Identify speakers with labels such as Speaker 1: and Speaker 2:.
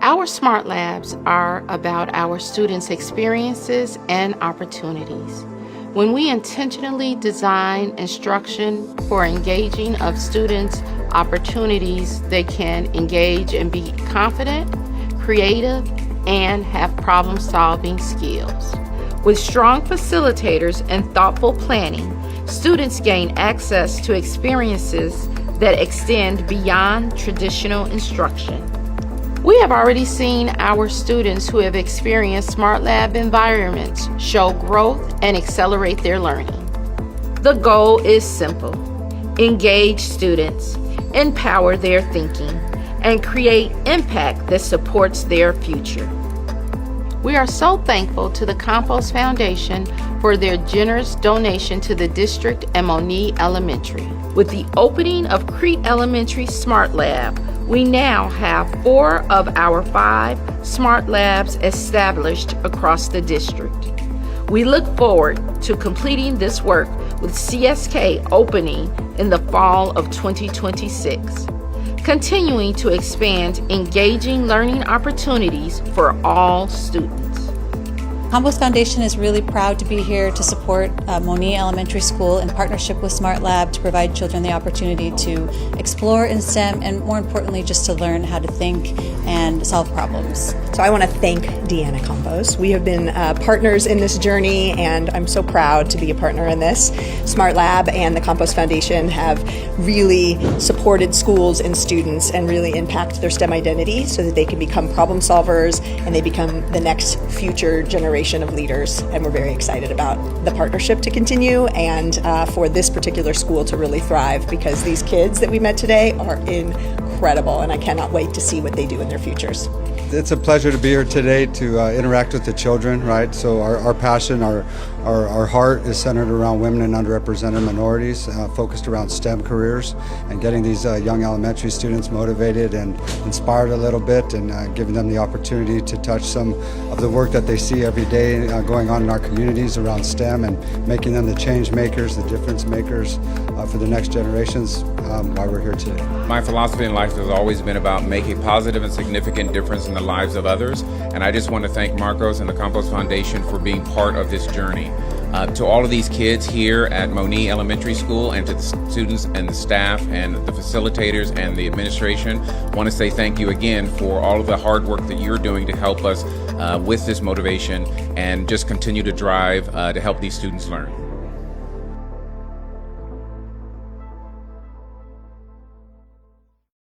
Speaker 1: Our SmartLabs are about our students' experiences and opportunities. When we intentionally design instruction for engaging of students' opportunities, they can engage and be confident, creative, and have problem-solving skills. With strong facilitators and thoughtful planning, students gain access to experiences that extend beyond traditional instruction. We have already seen our students who have experienced SmartLab environments show growth and accelerate their learning. The goal is simple: engage students, empower their thinking, and create impact that supports their future. We are so thankful to the Campos Foundation for their generous donation to the district and Monee Elementary. With the opening of Crete Elementary SmartLab, we now have 4 of our 5 SmartLabs established across the district. We look forward to completing this work with CSK opening in the fall of 2026, continuing to expand engaging learning opportunities for all students.
Speaker 2: Campos Foundation is really proud to be here to support Monee Elementary School in partnership with SmartLab to provide children the opportunity to explore in STEM and, more importantly, just to learn how to think and solve problems.
Speaker 3: So I want to thank Deanna Campos. We have been partners in this journey, and I'm so proud to be a partner in this. SmartLab and the Campos Foundation have really supported schools and students and really impact their STEM identity so that they can become problem solvers and they become the next future generation of leaders. And we're very excited about the partnership to continue and for this particular school to really thrive, because these kids that we met today are incredible, and I cannot wait to see what they do in their futures.
Speaker 4: It's a pleasure to be here today to interact with the children, right? So our passion, our heart is centered around women and underrepresented minorities, focused around STEM careers, and getting these young elementary students motivated and inspired a little bit, and giving them the opportunity to touch some of the work that they see every day going on in our communities around STEM, and making them the change makers, the difference makers for the next generations while we're here today.
Speaker 5: My philosophy in life has always been about making positive and significant difference in the lives of others, and I just want to thank Marcos and the Campos Foundation for being part of this journey. To all of these kids here at Monee Elementary School, and to the students and the staff and the facilitators and the administration, I want to say thank you again for all of the hard work that you're doing to help us with this motivation and just continue to drive to help these students learn.